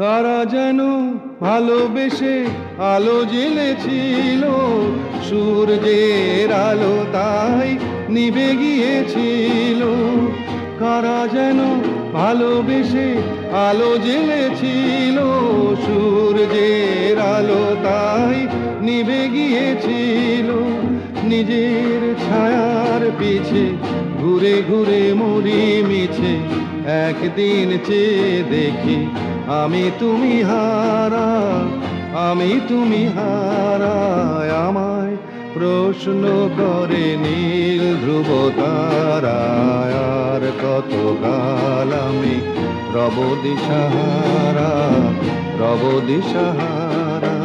কারা যেন ভালোবেসে আলো জ্বেলেছিল, সূর্যের আলো তাই নিভে গিয়েছিল। কারা যেন ভালোবেসে আলো জ্বেলেছিল, সূর্যের আলো তাই নিভে গিয়েছিল। নিজের ছায়ার পিছে ঘুরে ঘুরে মরি মিছে, একদিন চেয়ে দেখি আমি তুমি হারা, আমি তুমি হারা। আমায় প্রশ্ন করে নীল ধ্রুব তারা, আর কত কাল আমি রব দিশাহারা, রব দিশাহারা।